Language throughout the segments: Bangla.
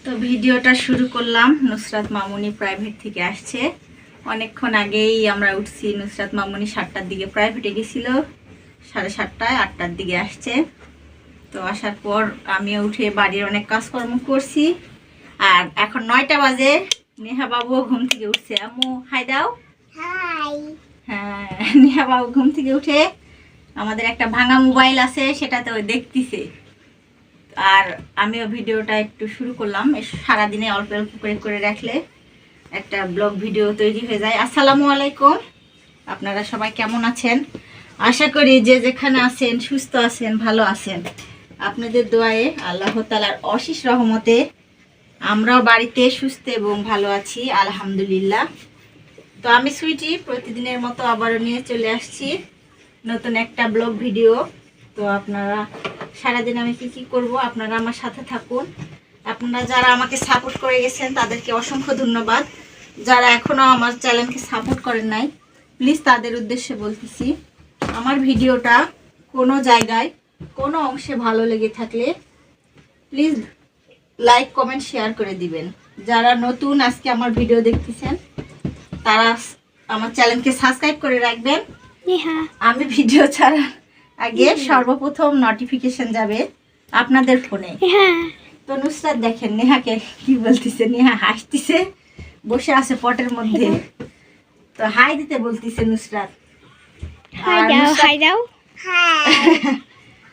তো ভিডিওটা শুরু করলাম। নুসরাত মামুনি প্রাইভেট থেকে আসছে। অনেকক্ষণ আগেই আমরা উঠছি। নুসরাত মামুনি 7টার দিকে প্রাইভেটে গেছিল, 7:30টায় 8টার দিকে আসছে। তো আসার পর আমিও উঠে বাড়ির অনেক কাজকর্ম করছি। আর এখন 9টা বাজে। নেহা বাবুও ঘুম থেকে উঠছে। আম্মু হাই দাও। হাই। হ্যাঁ, নেহা বাবু ঘুম থেকে উঠে আমাদের একটা ভাঙা মোবাইল আছে, সেটাতে ওই দেখতেছে। আর আমিও ভিডিওটা একটু শুরু করলাম। সারাদিনে অল্প অল্প করে করে রাখলে একটা ব্লগ ভিডিও তৈরি হয়ে যায়। আসসালামু আলাইকুম, আপনারা সবাই কেমন আছেন? আশা করি যে যেখানে আছেন সুস্থ আছেন, ভালো আছেন। আপনাদের দোয়ায়ে আল্লাহ তাআলার অশেষ রহমতে আমরাও বাড়িতে সুস্থ এবং ভালো আছি, আলহামদুলিল্লাহ। তো আমি সুইটি প্রতিদিনের মতো আবারও নিয়ে চলে আসছি নতুন একটা ব্লগ ভিডিও। তো আপনারা সারাদিন আমি কি করব, আপনারা আমার সাথে থাকুন। আপনারা যারা আমাকে সাপোর্ট করে গেছেন তাদেরকে অসংখ্য ধন্যবাদ। যারা এখনও আমার চ্যানেলকে সাপোর্ট করেন নাই, প্লিজ তাদের উদ্দেশ্যে বলতেছি, আমার ভিডিওটা কোনো জায়গায় কোনো অংশে ভালো লেগে থাকলে প্লিজ লাইক কমেন্ট শেয়ার করে দিবেন। যারা নতুন আজকে আমার ভিডিও দেখতেছেন তারা আমার চ্যানেলকে সাবস্ক্রাইব করে রাখবেন। আমি ভিডিও ছাড়ার আগে সর্বপ্রথম নোটিফিকেশন যাবে আপনাদের ফোনে। তো নুসরাত দেখেন নেহাকে কি বলতেছে, নেহা হাসতেছে, বসে আছে পটের মধ্যে। তো হাই দিতে বলতেছে নুসরাত।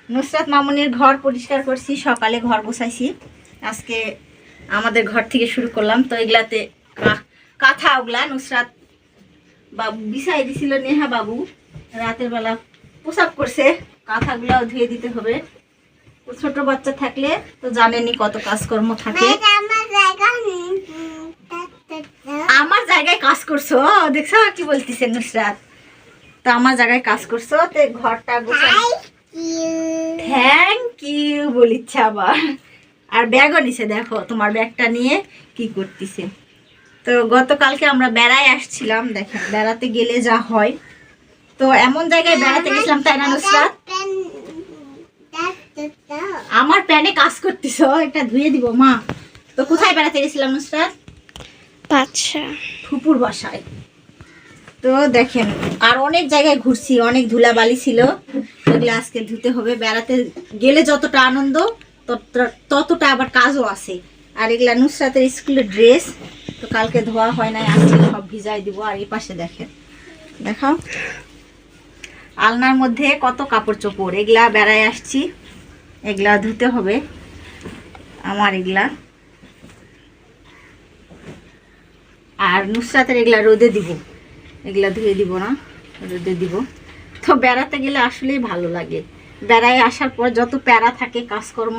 নুসরাত মামুনির ঘর পরিষ্কার করছি, সকালে ঘর বসাইছি। আজকে আমাদের ঘর থেকে শুরু করলাম। তো এগুলাতে কাঁথা ওগুলা নুসরাত বাবু বিছাই দিছিল, নেহা বাবু রাতের বেলা পোশাক করছে, কাঁথাগুলাও ধুয়ে দিতে হবে। ছোট বাচ্চা থাকলে তো জানেনই কত কাজকর্ম থাকে। আমার জায়গায় কাজ করছো, দেখছো কি বলতেছে নুসরাত। তো আমার জায়গায় কাজ করছো, তো ঘরটা গোছাই। থ্যাংক ইউ বলিচ্ছে আবার। আর ব্যাগও নিছে, দেখো তোমার ব্যাগটা নিয়ে কি করতেছে। তো গতকালকে আমরা বেড়ায় আসছিলাম, দেখেন বেড়াতে গেলে যা হয়। তো এমন জায়গায় বেড়াতে গেছিলাম, তাই না নুসরাত? আমার প্যানে কাজ করতেছ, এটা ধুয়ে দিব মা। তো কোথায় বেড়াতে গেছিলাম নুসরাত? ফুপুর বাসায়। তো দেখেন আর অনেক জায়গায় ঘুরছি, অনেক ধুলাবালি ছিল, এগুলো আজকে ধুতে হবে। বেড়াতে গেলে যতটা আনন্দ ততটা আবার কাজও আছে। আর এগুলা নুসরাতের স্কুলের ড্রেস, তো কালকে ধোয়া হয় নাই, আজকে সব ভিজাই দিব। আর এই পাশে দেখেন, দেখাও আলনার মধ্যে কত কাপড় চোপড়, এগুলা বেড়ায় আসছি, এগুলা ধুতে হবে আমার এগুলা। আর নুসরাতের এগুলা রোদে দিব, এগুলা ধুয়ে দিব না, রোদে দিব। তো বেড়াতে গেলে আসলেই ভালো লাগে। বেড়ায় আসার পর যত প্যারা থাকে কাজকর্ম,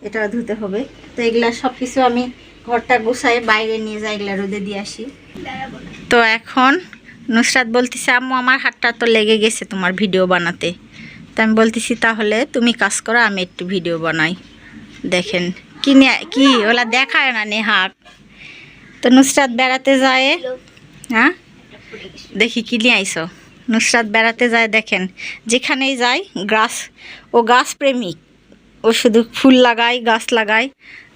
এটা ধুতে হবে। তো এগুলা সব কিছু আমি ঘরটা গোছায় বাইরে নিয়ে যাই, এগুলা রোদে দিয়ে আসি। তো এখন নুসরাত বলতেছে, আম্মু আমার হাতটা তো লেগে গেছে তোমার ভিডিও বানাতে। তো আমি বলতেছি তাহলে তুমি কাজ করো, আমি একটু ভিডিও বানাই। দেখেন কি ওলা দেখায় না নেহাক। তো নুসরাত বেড়াতে যায়, হ্যাঁ দেখি কি নিয়ে আইসো। নুসরাত বেড়াতে যায়, দেখেন যেখানেই যায় গাছ প্রেমিক, ও শুধু ফুল লাগায়, গাছ লাগায়।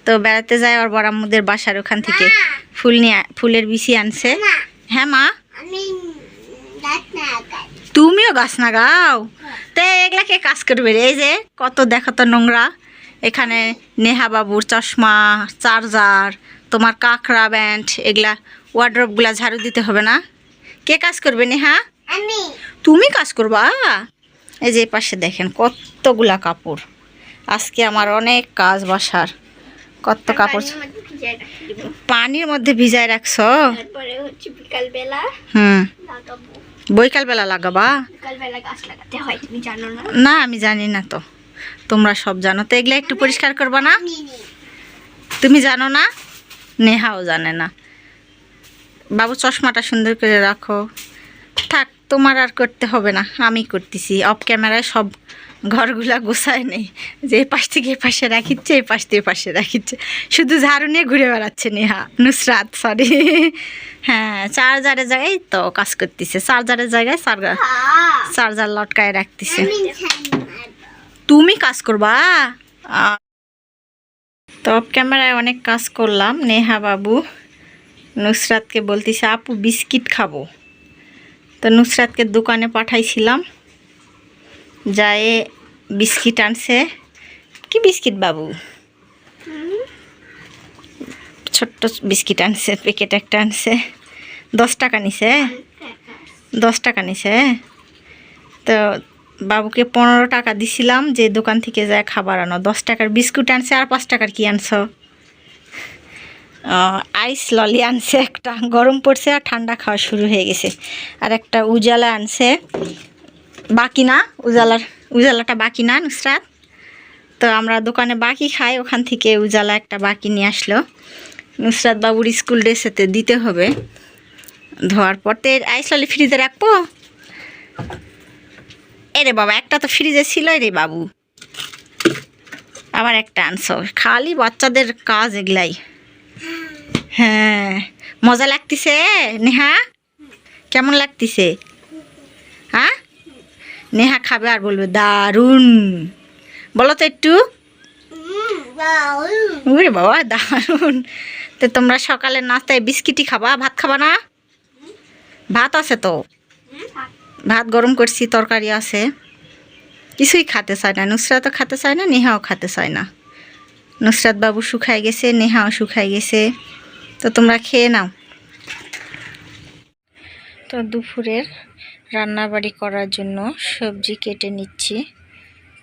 তো বেড়াতে যায় ওর বড় আম্মুদের বাসার ওখান থেকে ফুলের বিচি আনছে। হ্যাঁ মা, তুমিও গাছ লাগাও? তো এগুলা কে কাজ করবে রে? এই যে কত দেখো তো নোংরা। এখানে নেহা বাবুর চশমা, চার্জার, তোমার কাঁকড়া ব্যান্ড, এগুলা ওয়ার্ড্রপগুলা ঝাড়ু দিতে হবে না? কে কাজ করবে নেহা? তুমি কাজ করবা? এই যে পাশে দেখেন কতগুলা কাপড়। আজকে আমার অনেক কাজ বাসার, কত কাপড় পানির মধ্যে ভিজায় রাখছো। বৈকাল বেলা লাগাবা? না আমি জানি না, তো তোমরা সব জানো। তো এগুলা একটু পরিষ্কার করবা না? তুমি জানো না, নেহাও জানে না। বাবু চশমাটা সুন্দর করে রাখো। থাক, তোমার আর করতে হবে না, আমি করতেছি। অফ ক্যামেরায় সব ঘরগুলা গোছায় নেই, যে এ পাশ থেকে এ পাশে রাখিচ্ছে, এ পাশ থেকে পাশে রাখিচ্ছে, শুধু ঝাড়ু নিয়ে ঘুরে বেড়াচ্ছে নেহা, নুসরাত সরি। হ্যাঁ, চার্জারের জায়গায় তো কাজ করতেছে, চার্জারের জায়গায় চার্জার লটকায় রাখতেছে। তুমি কাজ করবা? তো অফ ক্যামেরায় অনেক কাজ করলাম। নেহা বাবু নুসরাতকে বলতেছে আপু বিস্কিট খাবো। তো নুসরাতকে দোকানে পাঠাইছিলাম, যায় বিস্কিট আনছে। কি বিস্কিট বাবু? ছোট্ট বিস্কিট আনছে, প্যাকেট একটা আনছে। 10 টাকা নিছে, 10 টাকা নিছে। তো বাবুকে 15 টাকা দিছিলাম যে দোকান থেকে যায় খাবার আনো। 10 টাকার বিস্কুট আনছে। আর 5 টাকার কি আনছো? আইস ললি আনছে একটা, গরম পড়ছে আর ঠান্ডা খাওয়া শুরু হয়ে গেছে। আর একটা উজালা আনছে, বাকি না, উজালাটা বাকি না নুসরাত। তো আমরা দোকানে বাকি খাই, ওখান থেকে উজালা একটা বাকি নিয়ে আসলো। নুসরাত বাবুর স্কুল ড্রেসেতে দিতে হবে ধোয়ার পর। তো আইস ললি ফ্রিজে রাখবো? এরে বাবা, একটা তো ফ্রিজে ছিল রে বাবু, আবার একটা আনছো। খালি বাচ্চাদের কাজ এগুলাই। হ্যাঁ, মজা লাগতেছে নেহা? কেমন লাগতেছে? হ্যাঁ, নেহা খাবে আর বলবে দারুণ। বলো তো একটু। ওরে বাবা দারুণ। তো তোমরা সকালে নাস্তায় বিস্কিটই খাবা, ভাত খাবা না? ভাত আছে তো, ভাত গরম করছি, তরকারি আছে। কিছুই খেতে চায় না, নুসরাতও খেতে চায় না, নেহাও খেতে চায় না। নুসরাত বাবু শুকায় গেছে, নেহাও শুকায় গেছে। তো তোমরা খেয়ে নাও। তো দুপুরের রান্নাবাড়ি করার জন্য সবজি কেটে নিচ্ছি।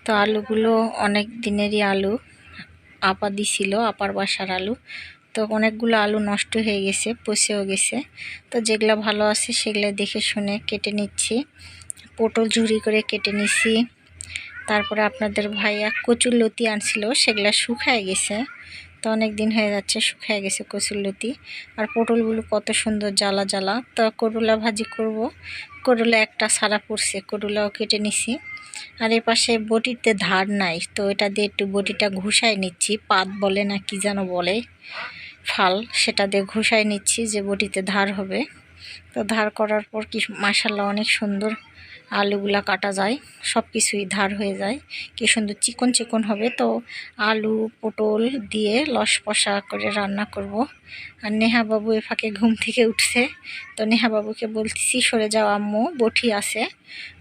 তো আলুগুলো অনেক দিনেরই আলু, আপা দিছিল, আপার বাসার আলু। তো অনেকগুলো আলু নষ্ট হয়ে গেছে, পচেও গেছে। তো যেগুলো ভালো আছে সেগুলো দেখে শুনে কেটে নিচ্ছি। পটল ঝুরি করে কেটে নিছি। তারপরে আপনাদের ভাইয়া কচুরলতি আনছিল, সেগুলো শুকায় গেছে। তো অনেক দিন হয়ে যাচ্ছে, শুকায় গেছে কচুরলতি। আর পটলগুলো কত সুন্দর জ্বালা জ্বালা। তো করলা ভাজি করব। করলা একটা সারা পড়ছে, করলাও কেটে নিছি। আর এ পাশে বটিতে ধার নাই, তো এটা দিয়ে একটু বটিটা ঘুষায় নিচ্ছি। পাত বলে না কি যেন বলে, ফাল, সেটা দিয়ে ঘুষায় নিচ্ছি যে বটিতে ধার হবে। তো ধার করার পর কি মাশাআল্লাহ অনেক সুন্দর আলুগুলা কাটা যায়, সব কিছুই ধার হয়ে যায়, কি সুন্দর চিকন চিকন হবে। তো আলু পটল দিয়ে লসপসা করে রান্না করব। আর নেহা বাবু এ ফাঁকে ঘুম থেকে উঠছে। তো নেহা বাবুকে বলতেছি সরে যাও আম্মু, বটি আছে,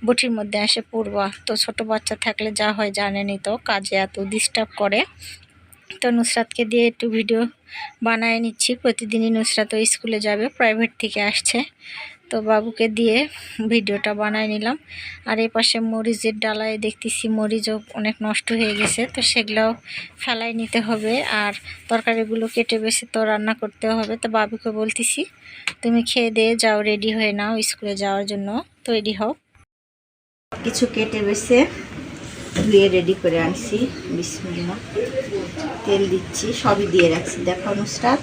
বটির মধ্যে এসে পড়বা। তো ছোট বাচ্চা থাকলে যা হয় জানেনই তো, কাজে এত ডিস্টার্ব করে। তো নুসরাতকে দিয়ে একটু ভিডিও বানায় নিচ্ছি। প্রতিদিনই নুসরাত ওই স্কুলে যাবে, প্রাইভেট থেকে আসছে। তো বাবুকে দিয়ে ভিডিওটা বানায় নিলাম। আর এই পাশে মরিচের ডালায় দেখতেছি মরিচও অনেক নষ্ট হয়ে গেছে, তো সেগুলোও ফেলাই নিতে হবে। আর তরকারিগুলো কেটে বেছে তো রান্না করতে হবে। তো বাবুকে বলতেছি তুমি খেয়ে দিয়ে যাও, রেডি হয়ে নাও স্কুলে যাওয়ার জন্য, তৈরি হও। কিছু কেটে বেছে ধুয়ে রেডি করে আনছি। বিসমিল্লাহ, তেল দিচ্ছি, সবই দিয়ে রাখছি। দেখো নুসরাত,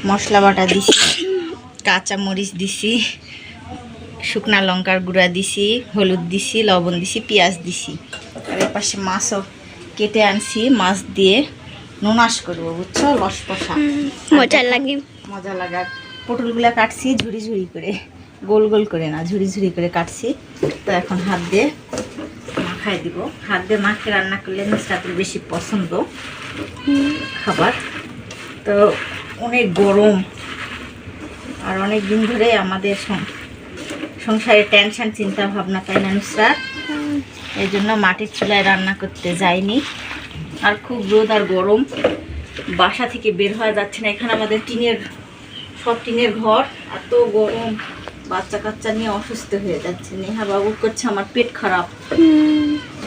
মশলা বাটা দিছি, কাঁচা মরিচ দিছি, শুকনা লঙ্কার গুঁড়া দিছি, হলুদ দিছি, লবণ দিছি, পেঁয়াজ দিছি। আর এর পাশে মাছও কেটে আনছি, মাছ দিয়ে নুনাস করবো, বুঝছো, লসপসা, মজা লাগে। মজা লাগার পটলগুলা কাটছি ঝুড়ি ঝুড়ি করে, গোল গোল করে না, ঝুড়ি ঝুড়ি করে কাটছি। তো এখন হাত দিয়ে মাখাই দিব। হাত দিয়ে মাখে রান্না করলে নুসরাতের বেশি পছন্দ খাবার। তো অনেক গরম, আর অনেক দিন ধরে আমাদের সংসারে টেনশন, চিন্তা ভাবনা, তাই না নুসরাত? এই জন্য মাটির চুলায় রান্না করতে যাইনি। আর খুব রোদ আর গরম, বাসা থেকে বের হওয়া যাচ্ছে না। এখানে আমাদের সব টিনের ঘর, এত গরম, বাচ্চা কাচ্চা নিয়ে অসুস্থ হয়ে যাচ্ছে। নেহা বাবু করছে আমার পেট খারাপ,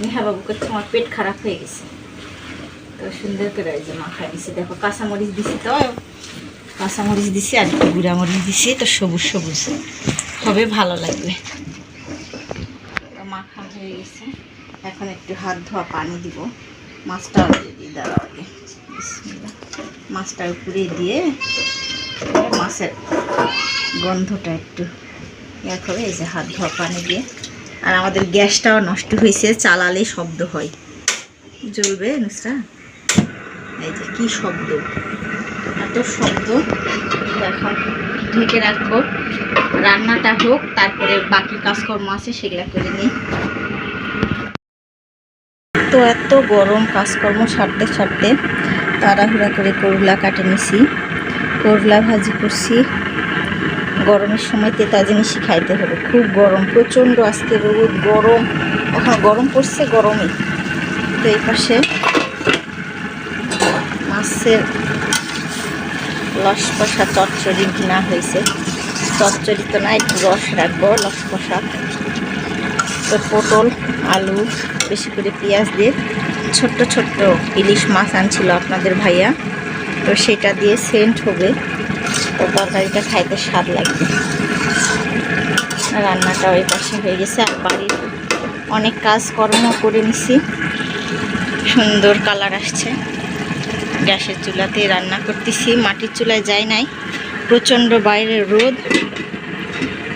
নেহা বাবু করছে আমার পেট খারাপ হয়ে গেছে। তো সুন্দর করে এই যে মাখাই দিছি। দেখো কাঁচামরিচ দিছি, তো কাঁচামরিচ দিছি আর একটু গুঁড়ামরিচ দিছি, তো সবুজ সবুজ হবে, ভালো লাগবে। তো মাখা হয়ে গেছে, এখন একটু হাত ধোয়া পানি দিব। মাছটাও দিয়ে দিই, দাঁড়াও আগে। মাছটা উপরে দিয়ে মাছের গন্ধটা একটু ইয়া করে, এই যে হাত ধোয়া পানি দিয়ে। আর আমাদের গ্যাসটাও নষ্ট হয়েছে, চালালেই শব্দ হয়, জ্বলবে নুসরা। এই যে কি শব্দ, এত শব্দ। এখন ঢেকে রাখবো, রান্নাটা হোক, তারপরে বাকি কাজকর্ম আছে সেগুলা করে নিই। তো এত গরম, কাজকর্ম সারতে সারতে তাড়াহুড়া করে করলা কাটে নিছি, করলা ভাজি করছি। গরমের সময় তেতা জিনিসই খাইতে হবে, খুব গরম, প্রচণ্ড আজকে রোদ, গরম, এখন গরম পড়ছে গরমে। তো এই পাশে মাছের লস কষা চচ্চড়ি কিনা হয়েছে, চচ্চড়ি তো না, একটু রস রাখবো, লস কষা। তো পটল আলু বেশি করে পেঁয়াজ দিয়ে ছোট্ট ছোট্ট ইলিশ মাছ আনছিল আপনাদের ভাইয়া, তো সেটা দিয়ে সেন্ট হবে, তো তরকারিটা খাইতে স্বাদ লাগবে। রান্নাটা ওই পাশে হয়ে গেছে, আর বাড়ির অনেক কাজকর্ম করে নিছি, সুন্দর কালার আসছে। গ্যাসের চুলাতে রান্না করতেছি, মাটির চুলায় যাই নাই, প্রচণ্ড বাইরে রোদ।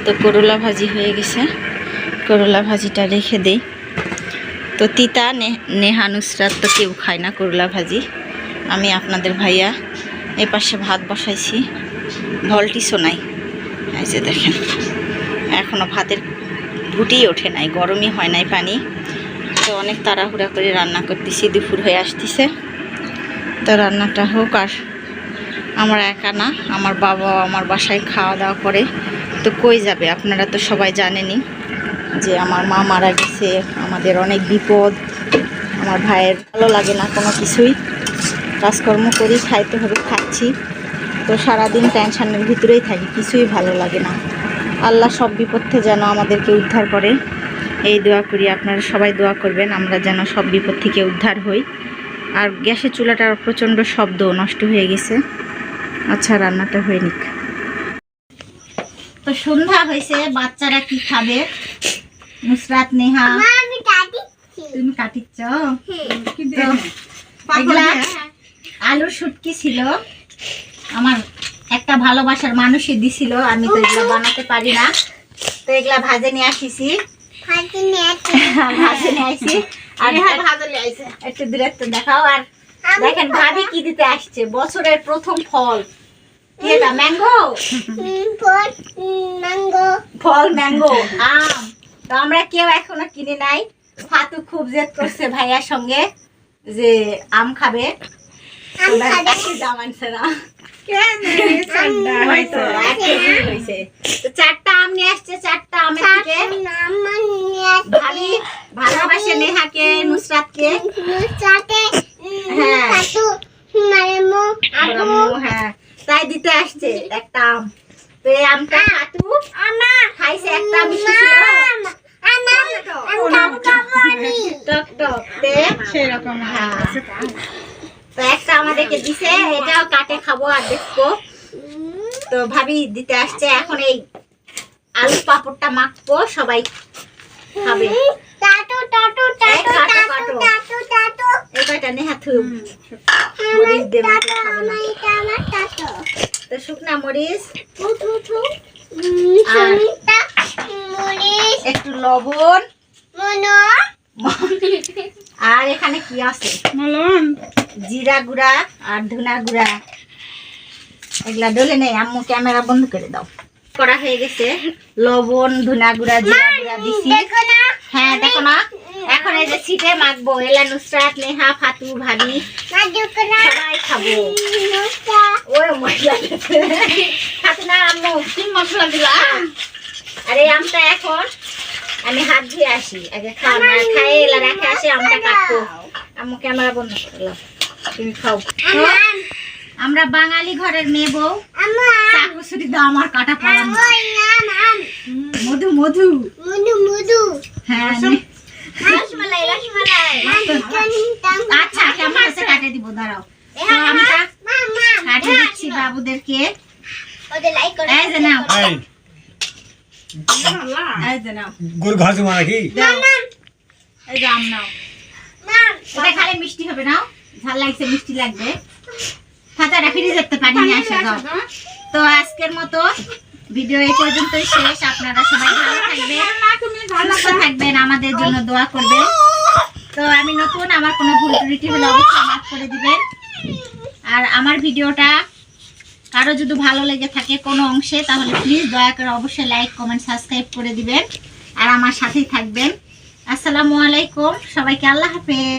তো করলা ভাজি হয়ে গেছে, করলা ভাজিটা রেখে দেই। তো তিতা নেহা নুসরাত তো কেউ খায় না করলা ভাজি, আমি আপনাদের ভাইয়া। এ পাশে ভাত বসাইছি, ভল্টিসও নাই, এই যে দেখেন এখনও ভাতের ফুটেই ওঠে নাই, গরমই হয় নাই পানি। তো অনেক তাড়াহুড়া করে রান্না করতেছি, দুপুর হয়ে আসতেছে। তো রান্নাটা হোক, আর আমার একা না, আমার বাবাও আমার বাসায় খাওয়া দাওয়া করে। তো কই যাবে, আপনারা তো সবাই জানেনই যে আমার মা মারা গেছে, আমাদের অনেক বিপদ, আমার ভাইয়ের ভালো লাগে না কোনো কিছুই, কাজকর্ম করি, খাইতে হবে, খাচ্ছি। তো সারাদিন টেনশনের ভিতরেই থাকি, কিছুই ভালো লাগে না। আল্লাহ সব বিপদ থেকে যেন আমাদেরকে উদ্ধার করে, এই দোয়া করি। আপনারা সবাই দোয়া করবেন আমরা যেন সব বিপদ থেকে উদ্ধার হই। আর গ্যাসের চুলাটার প্রচণ্ড শব্দ, নষ্ট হয়ে গেছে। আচ্ছা, রান্নাটা হয়ে নিক। তো সন্ধ্যা হয়েছে, বাচ্চারা কি খাবে? নুসরাত, নেহা, তুমি কাটিচ্ছ? আলুর শুটকি ছিল, আমার একটা ভালোবাসার মানুষই দিছিল, আমি তো এগুলা বানাতে পারি না। তো এগুলা ভাজে নিয়ে আসিছি, ভাজে নিয়ে আসি। আর একটু দূরত্ব দেখাও। আর দেখেন ভাবি কি দিতে আসছে, বছরের প্রথম ফল। কি এটা? ম্যাঙ্গো ফল, ম্যাঙ্গো, আম। তো আমরা কেউ এখনো কিনে নাই। ফাতু খুব জেদ করছে ভাইয়ার সঙ্গে যে আম খাবে, চারটা আম নিয়ে আসছে, চারটা আমের থেকে ভাবি ভালোবাসে নেহাকে, নুসরাতকে। হ্যাঁ, তাই দিতে আসছে একটা আম। তো এই আমটা ফাতু খাইছে, একটা তো একটা আমাদেরকে দিছে, এটাও কাটে খাবো আর দেখবো। তো ভাবি দিতে আসছে, এখন এই আলু পাপড়টা মাখবো, সবাই খাবে। তো শুকনা মরিচ, একটু লবণ, আর এখানে কি আছে, জিরা গুঁড়া আর ধনা গুঁড়া, এগুলা ডলে নেই। আম্মু ক্যামেরা বন্ধ করে দাও। করা হয়ে গেছে, লবণ, ধনা গুঁড়া, জিরা গুঁড়া দিছি। হ্যাঁ দেখো না, এখন এই যে ছিটে মাখবো। এলা নুসরাত, নেহা, ফাতু, ভাবি সবাই খাবো। ওই মশলা ফাতু না আম্মু, কি মশলা দিলাম? আর এই আমটা এখন আমি হাত ধুয়ে আসি, আগে খাই এলা রেখে আসি, আমটা কাটবো। আম্মু ক্যামেরা বন্ধ করলাম, তুমি খাও। আমরা বাঙালি ঘরের মেয়ে বউ, চাকুসুরি দাও আমার কাটা পড়া। মধু মধু মধু মধু, হ্যাঁ রসমালাই রসমালাই। আচ্ছা কেমন আছে কাটে দিব, দাঁড়াও। আমটা কাটে দিচ্ছি বাবুদেরকে। এই যে নাও, এই যে নাও, গোল ঘাস মারা কি, এই যে আম নাও। এটা খালি মিষ্টি হবে, নাও, ঝাল লাগছে, মিষ্টি লাগবে। খাতাটা ফ্রিজে পানি নিয়ে আসা যাও। তো আজকের মতো ভিডিও এই পর্যন্তই শেষ। আপনারা সবাই ভালো থাকবেন, সুস্থ থাকবেন, আমাদের জন্য দোয়া করবেন। তো আমি নতুন, আমার কোনো ভুল ত্রুটি হলে অবশ্যই মাফ করে দিবেন। আর আমার ভিডিওটা কারো যদি ভালো লেগে থাকে কোনো অংশে, তাহলে প্লিজ দয়া করে অবশ্যই লাইক, কমেন্ট, সাবস্ক্রাইব করে দিবেন, আর আমার সাথেই থাকবেন। আসসালামু আলাইকুম, সবাইকে আল্লাহ হাফেজ।